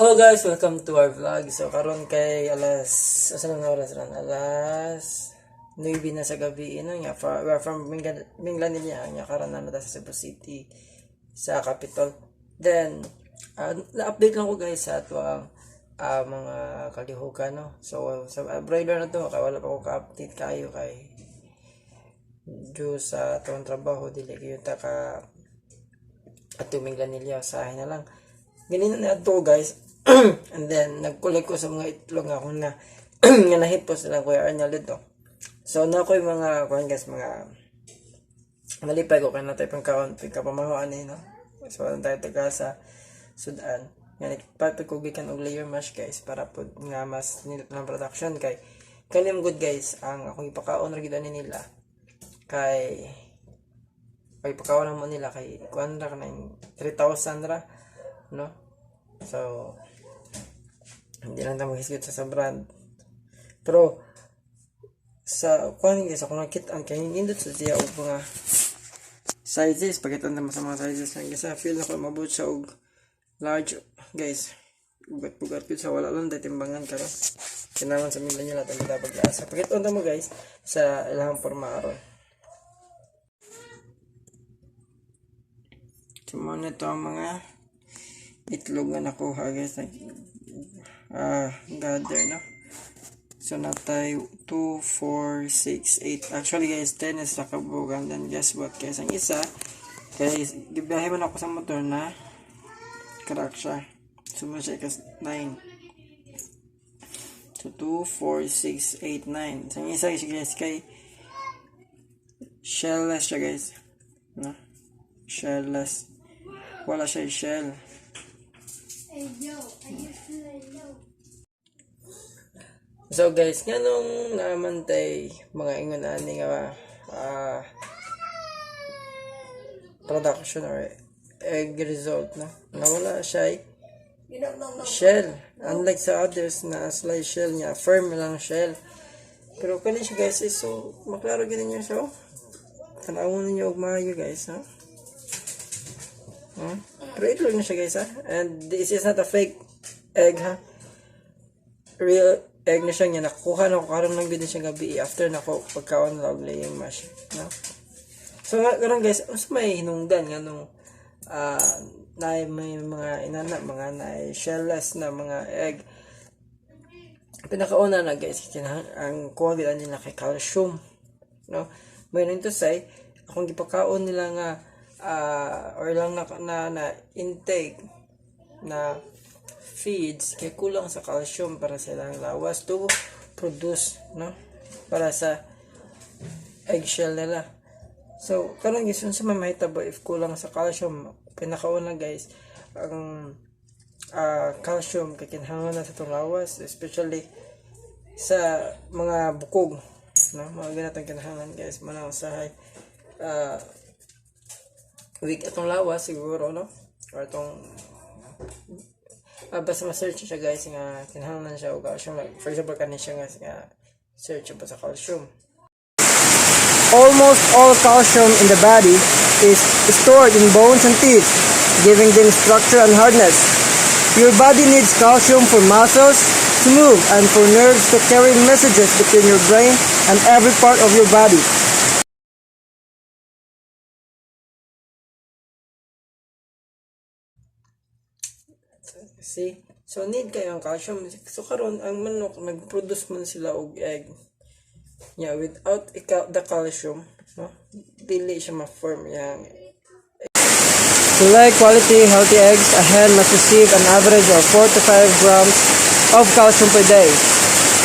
Hello guys, welcome to our vlog. So karon kay asa lang na oras ran? Alas 9 na sa gabi ino nya we're from Minglan niya nya karon na sa Cebu City sa capital. Then na-update lang ko guys sa tuang mga kalihukan no. So sa brother na to kay wala pa ko ka-update kayo kay due sa tuang trabaho dili kayo ta ka at Minglan niya sa na lang. Ganito na ito guys. And then nag-collect ko sa mga itlog nga kung na nga nahipos lang Kuya Arnel dito. So na ko yung mga kuan guys, mga nalipay ko kana tayo pang kaon pamahuan ni no. So tayo taga sa Sudan. Nga nagpapay ko gikan og layer mash guys para pod nga mas nilip ng production kay kanim good guys ang akong ipakaon ra gid nila kay ipakaon mo nila kay kuan ra kanang 3,000 ra no. So hindi lang tayo maghisgot sa brand. Pero sa kuan guys ako nakita ang kay indot sa siya og mga sizes pagitan naman sa mga sizes ng isa feel na ko mabot siya og large guys. Ugat-ugat ko sa wala lang dahil timbangan karon. Kinaman sa mila nyo natin dapat asa. Pagitan mo guys sa ilang forma aron. Tuma na ito ang mga itlog na nakuha guys. Gather no. So natay 2, 4, 6, 8. Actually guys 10 is nakabugan. Then guess what guys, ang isa guys gibiyahe man ako sa motor na crack siya. So mo siya kas 9. So 2, 4, 6, 8, 9. So ang isa guys kay shellless siya guys no? Shellless, wala siya shell. So guys, nganong naman tay mga ingon ani nga production or egg result no. Nawala siya shell. Unlike sa others na slice shell niya, firm lang shell. Pero kani siya guys is so maklaro gid niyo siya. Tanawon niyo og maayo guys ha. Pero itlog na siya guys ha. And this is not a fake egg ha. Real egg na siya nga. Nakuha na ko karon lang gid siya gabi after na ko pagkaon na og laying mash no. So karon guys, us may hinungdan nga nung na may mga inana mga na shellless na mga egg. Pinakauna na guys ang kuha gid nila kay calcium no. May nito say akong gipakaon nila nga or lang na intake na feeds kay kulang sa calcium para sa ilang lawas to produce no para sa eggshell nila. So karon guys unsa man mahitabo if kulang sa calcium, pinakauna guys ang calcium kay kinahanglan na sa itong lawas, especially sa mga bukog no, mga ganatang kinahanglan guys manaw usahay weak atong lawas siguro no, or itong basta ma-search siya guys nga kinahanglan siya og calcium. Like, for example kanin siya nga search pa sa calcium. Almost all calcium in the body is stored in bones and teeth, giving them structure and hardness. Your body needs calcium for muscles to move and for nerves to carry messages between your brain and every part of your body. See? So need kayo ang calcium. So karon ang manok nag-produce man sila og egg. Yeah, without the calcium, no, dili siya ma-form yang. To lay quality healthy eggs, a hen must receive an average of 4 to 5 grams of calcium per day.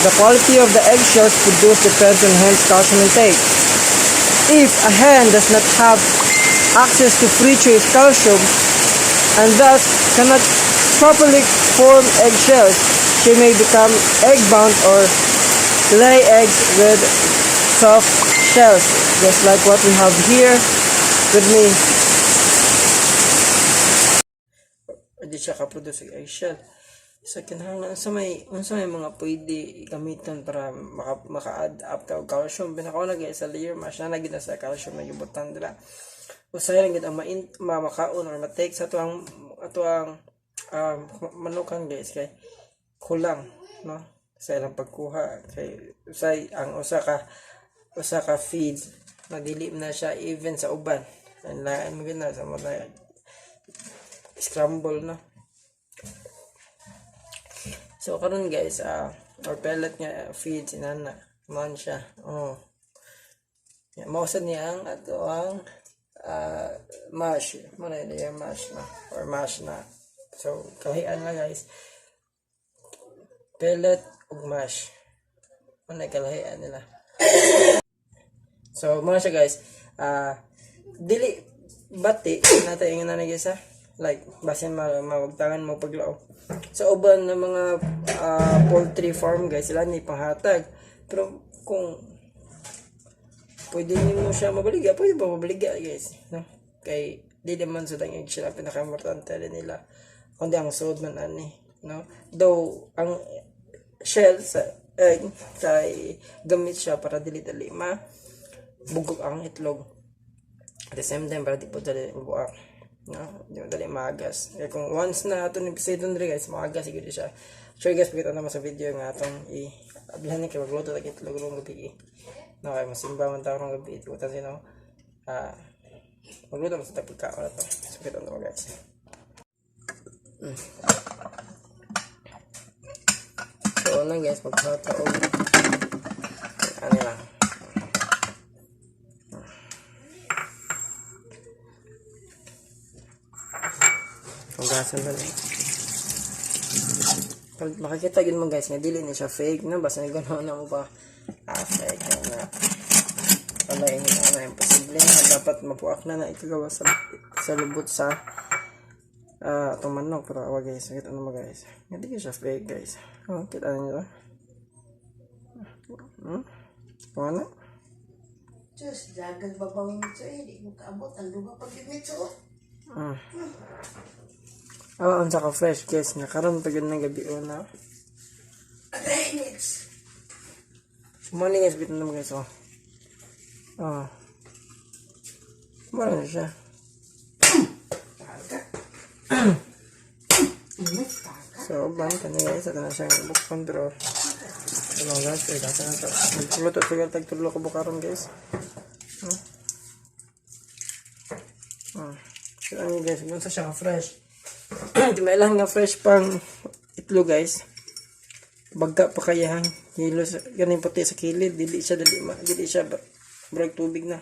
The quality of the eggshells produced depends on hen's calcium intake. If a hen does not have access to free-trace calcium and thus cannot properly form eggshells, she may become egg-bound or lay eggs with soft shells, just like what we have here with me. Hindi siya ka-produce ng eggshell. So kinahanglan unsa may mga pwede gamiton para maka-add up ta og calcium. Pinakauna guys sa layer mash na gid sa calcium na gibutan dira. Usahay lang gid ang makaon or ma-take sa atuang manukan guys kay kulang no sa ilang pagkuha kay usay ang usa ka feeds nadili na siya even sa uban ang lain mo gina sa mga scramble no. So karon guys or pellet nga feeds inana man siya mausad niya ang ato ang mash mo na yung mash na or mash na. So kalahian na guys pellet ug mash mo na kalahian nila. So mo na siya guys dili bati natin yung guys like basin mawagtangan mo paglaw sa uban ng mga poultry farm guys sila ni panghatag pero kung pwede mo siya mabaligya pwede ba mabaligya guys no kay di naman sa tang egg sila pinaka-importante nila kundi ang sod man ani no though ang shell sa egg kay gamit siya para dili-dili bugok ang itlog at the same time para di po dali buak no di mo dali maagas kaya kung once na ato ni episode guys maagas siguro siya sure guys pakita naman sa video nga atong abihan ni kay magluto tag itlog rong gabi no kay masimba man tawo rong gabi itutan sino magluto sa pagkaon na to so pakita naman guys so ano guys pagkataon ano lang gasan na lang. Makikita yun mo guys nga dili na siya fake no basta gano'n na mo pa fake na wala yung imposible na dapat mapuak na ikagawa sa lubot sa itong manok pero awa guys kita mo guys hindi siya fake guys kita nyo ano Diyos, dagang babang mitso di mo kaabot ang duga pag mitso ang saka fresh guys nga karon pag yun ng gabi na morning guys bitin naman guys wala na siya so banta na guys ito na siyang book control ano guys kasi na ito nagpulutot siguro tagtulo ko bukaron guys so ano guys kung sa siya fresh di mailang nga fresh pang itlog guys bagka pa kayang hilos ganing puti sa kilid dili siya brag tubig na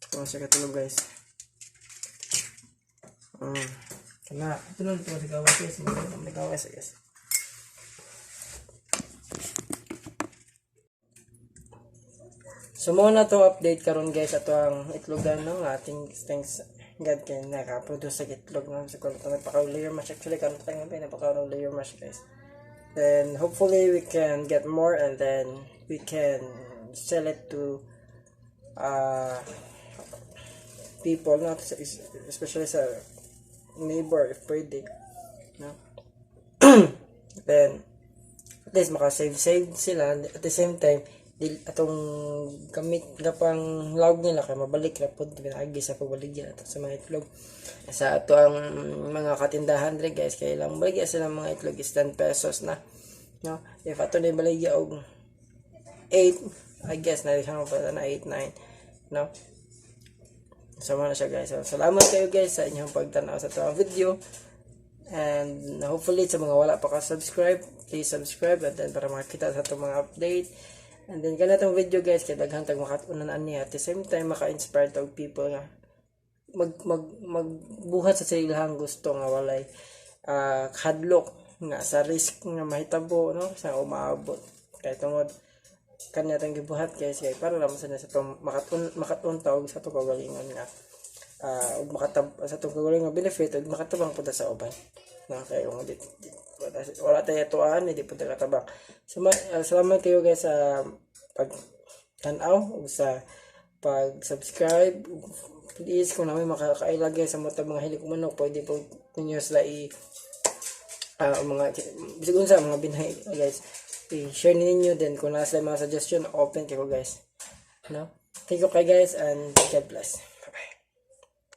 ito siya katulog guys kana ito lang ito sa gawas guys may gawas guys. So mo na to update karon guys ato ang itlogan ng ating thanks God kay naka-produce sa itlog no sa kulto nagpaka-layer mash actually karon tayong napaka-layer mash guys. Then hopefully we can get more and then we can sell it to people not especially sa neighbor if pwede no. Then at least maka-save sila at the same time atong gamit na pang log nila kay mabalik na pud pinagi sa pagbaligya ato sa mga itlog sa ato ang mga katindahan dre guys kay lang baligya sila mga itlog is 10 pesos na no if ato ni baligya og 8 I guess na siya pa na 8 9 no so na siya guys so, salamat kayo guys sa inyong pagtanaw sa atong video and hopefully sa mga wala pa ka subscribe please subscribe and then para makita sa atong mga update. And then ganitong video guys kay daghang tag makatunan niya at the same time maka-inspire tog people nga magbuhat sa silang gusto nga walay hadlok nga sa risk nga mahitabo no sa umaabot kay tungod kanya tang gibuhat guys kay para lang sa makatuntaw sa to kagalingon nga ug sa to kagalingon benefit ug makatabang pud sa uban no kay wala tayo tuan hindi pud katabang. Salamat kayo guys sa pag-tanaw o sa pag-subscribe. Please, kung namin makakailagay sa mga hilig manok, pwede po ninyo sila bisagun sa mga binhay guys. I-share ninyo din kung nasa mga suggestion, open kayo guys. No? Thank you kay guys and God bless.